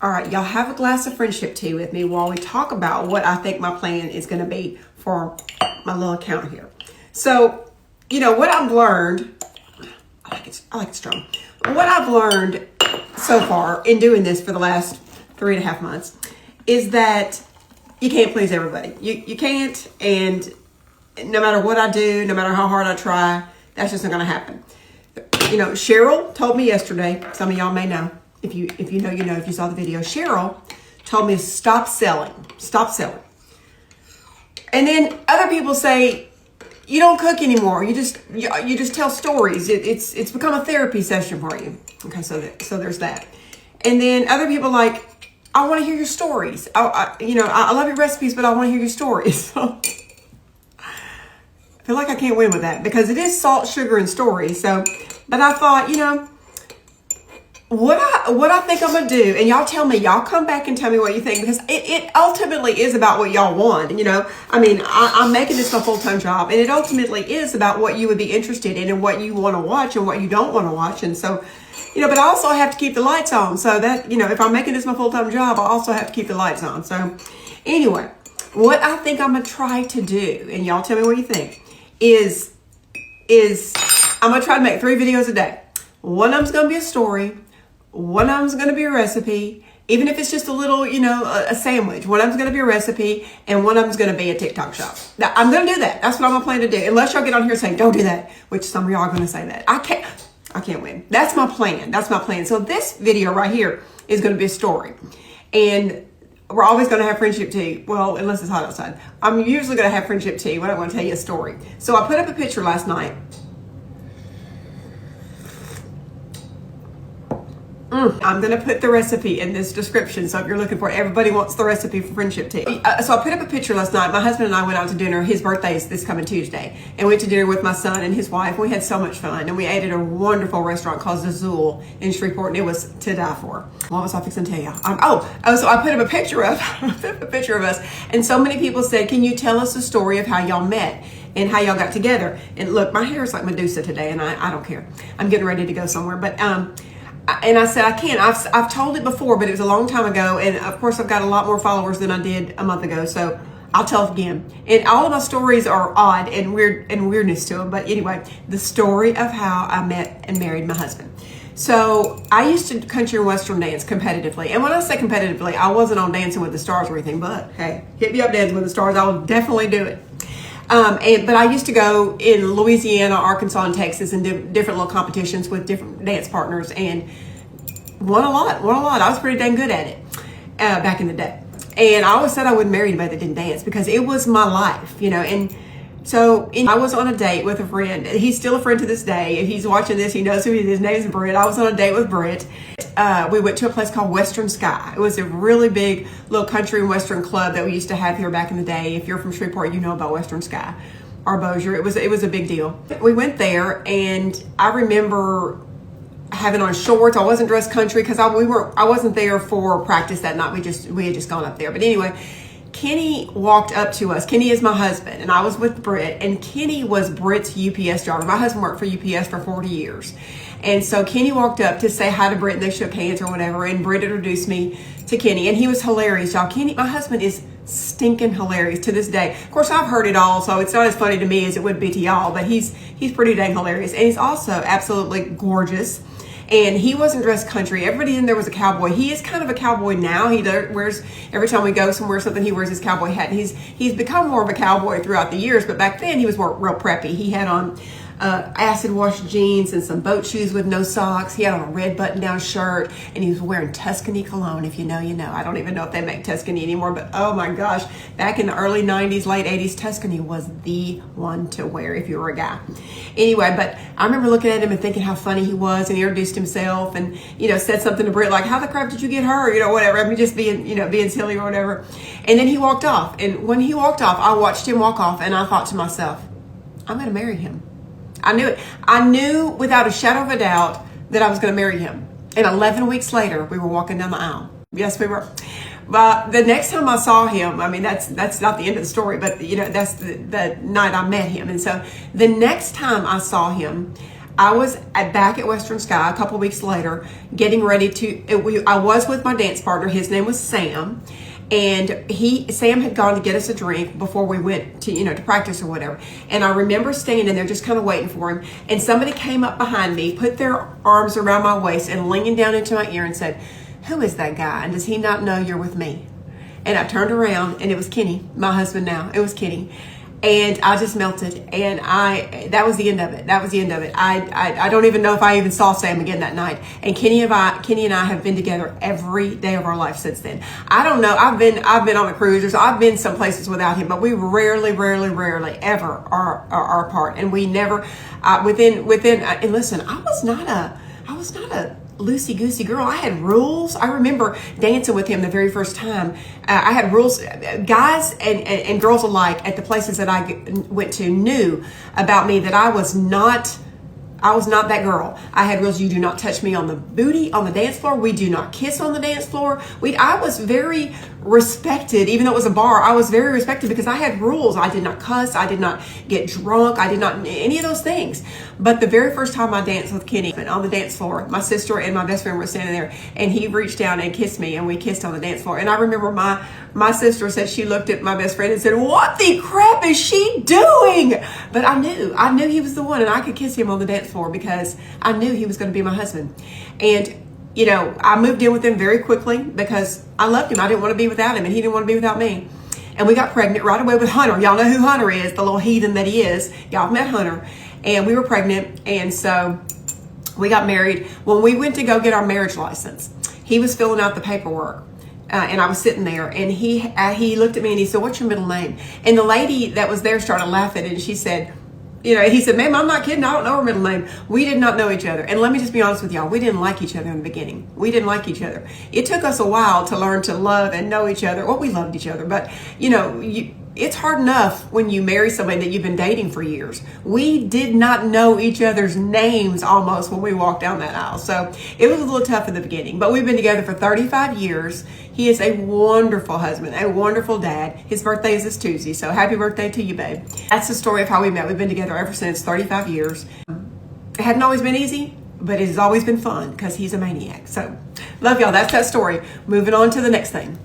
All right, y'all have a glass of friendship tea with me while we talk about what I think my plan is going to be for my little account here. So, what I've learned, I like it strong. What I've learned so far in doing this for the last 3.5 months is that you can't please everybody. You can't, and no matter what I do, no matter how hard I try, that's just not going to happen. Cheryl told me yesterday, some of y'all may know, if you know, if you saw the video, Cheryl told me to stop selling. And then other people say, you don't cook anymore. You just tell stories. It's become a therapy session for you. Okay, so there's that. And then other people like, I want to hear your stories. I love your recipes, but I want to hear your stories. So I feel like I can't win with that because it is salt, sugar, and stories. So, but I thought, what I think I'm gonna do, and y'all tell me, y'all come back and tell me what you think, because it ultimately is about what y'all want. I'm making this my full-time job, and it ultimately is about what you would be interested in and what you want to watch and what you don't want to watch. And so, but I also have to keep the lights on. So that, if I'm making this my full-time job, I also have to keep the lights on. So anyway, what I think I'm gonna try to do, and y'all tell me what you think, is I'm gonna try to make 3 videos a day. One of them's gonna be a story. One of them's going to be a recipe, even if it's just a little, a sandwich. One of them's going to be a recipe, and one of them's going to be a TikTok shop. Now, I'm going to do that. That's what I'm going to plan to do. Unless y'all get on here saying, don't do that, which some of y'all are going to say that. I can't win. That's my plan. So this video right here is going to be a story. And we're always going to have friendship tea. Well, unless it's hot outside. I'm usually going to have friendship tea when I want to tell you a story. So I put up a picture last night. I'm going to put the recipe in this description. So if you're looking for it, everybody wants the recipe for friendship tea. So I put up a picture last night. My husband and I went out to dinner. His birthday is this coming Tuesday. And went to dinner with my son and his wife. We had so much fun. And we ate at a wonderful restaurant called Zazul in Shreveport. And it was to die for. What was I fixing to tell you? So I put up a picture of us. And so many people said, can you tell us the story of how y'all met? And how y'all got together? And look, my hair is like Medusa today. And I don't care. I'm getting ready to go somewhere. But, and I said, I can't. I've told it before, but it was a long time ago. And of course, I've got a lot more followers than I did a month ago. So I'll tell it again. And all of my stories are odd and weird and weirdness to them. But anyway, the story of how I met and married my husband. So I used to country and western dance competitively. And when I say competitively, I wasn't on Dancing with the Stars or anything. But hey, hit me up, Dancing with the Stars. I will definitely do it. But I used to go in Louisiana, Arkansas, and Texas and different little competitions with different dance partners and won a lot. I was pretty dang good at it back in the day. And I always said I wouldn't marry anybody that didn't dance because it was my life, And so I was on a date with a friend. He's still a friend to this day. If he's watching this, he knows who he is. His name's Britt. I was on a date with Britt. We went to a place called Western Sky. It was a really big little country and western club that we used to have here back in the day. If you're from Shreveport, you know about Western Sky or Bossier. It was a big deal. We went there, and I remember having on shorts. I wasn't dressed country because I wasn't there for practice that night. We had just gone up there. But anyway, Kenny walked up to us. Kenny is my husband, and I was with Britt, and Kenny was Britt's UPS driver. My husband worked for UPS for 40 years. And so Kenny walked up to say hi to Britt, and they shook hands or whatever, and Britt introduced me to Kenny, and he was hilarious, y'all. Kenny, my husband, is stinking hilarious to this day. Of course, I've heard it all, so it's not as funny to me as it would be to y'all, but he's pretty dang hilarious, and he's also absolutely gorgeous. And he wasn't dressed country. Everybody in there was a cowboy. He is kind of a cowboy now. He wears, every time we go somewhere, something, he wears his cowboy hat. And he's become more of a cowboy throughout the years, but back then he was more real preppy. He had on acid wash jeans and some boat shoes with no socks. He had on a red button down shirt, and he was wearing Tuscany cologne. If you know, you know. I don't even know if they make Tuscany anymore, but oh my gosh, back in the early 90s, late 80s, Tuscany was the one to wear if you were a guy. Anyway, but I remember looking at him and thinking how funny he was, and he introduced himself and, said something to Britt like, how the crap did you get her? Whatever. I mean, just being silly or whatever. And then he walked off. And when he walked off, I watched him walk off, and I thought to myself, I'm going to marry him. I knew it. I knew without a shadow of a doubt that I was going to marry him. And 11 weeks later, we were walking down the aisle. Yes, we were. But the next time I saw him, I mean, that's not the end of the story, but that's the night I met him. And so the next time I saw him, I was back at Western Sky a couple weeks later, getting ready to. I was with my dance partner. His name was Sam, and Sam had gone to get us a drink before we went to to practice or whatever. And I remember standing there just kind of waiting for him. And somebody came up behind me, put their arms around my waist, and leaning down into my ear and said, "Who is that guy? And does he not know you're with me?" And I turned around, and it was Kenny, my husband now. It was Kenny. And I just melted, and that was the end of it. That was the end of it. I don't even know if I even saw Sam again that night. And Kenny and I have been together every day of our life since then. I don't know. I've been on a cruise. I've been some places without him, but we rarely ever are apart. And we never within. And listen, I was not a loosey-goosey girl. I had rules. I remember dancing with him the very first time. I had rules. Guys and girls alike at the places that I went to knew about me that I was not that girl. I had rules. You do not touch me on the booty on the dance floor. We do not kiss on the dance floor. I was very respected, even though it was a bar. I was very respected because I had rules. I did not cuss. I did not get drunk. I did not any of those things. But the very first time I danced with Kenny on the dance floor, my sister and my best friend were standing there, and he reached down and kissed me, and we kissed on the dance floor. And I remember my sister said she looked at my best friend and said, "What the crap is she doing?" But I knew he was the one, and I could kiss him on the dance floor because I knew he was going to be my husband. And I moved in with him very quickly because I loved him. I didn't want to be without him, and he didn't want to be without me. And we got pregnant right away with Hunter. Y'all know who Hunter is, the little heathen that he is. Y'all met Hunter. And we were pregnant, and so we got married. When we went to go get our marriage license, he was filling out the paperwork. And I was sitting there, and he looked at me and he said, "What's your middle name?" And the lady that was there started laughing, and she said, he said, "Ma'am, I'm not kidding. I don't know her middle name." We did not know each other. And let me just be honest with y'all. We didn't like each other in the beginning. We didn't like each other. It took us a while to learn to love and know each other. Well, we loved each other, but it's hard enough when you marry somebody that you've been dating for years. We did not know each other's names almost when we walked down that aisle. So it was a little tough in the beginning, but we've been together for 35 years. He is a wonderful husband, a wonderful dad. His birthday is this Tuesday, so happy birthday to you, babe. That's the story of how we met. We've been together ever since, 35 years. It hadn't always been easy, but it has always been fun because he's a maniac. So love y'all. That's that story. Moving on to the next thing.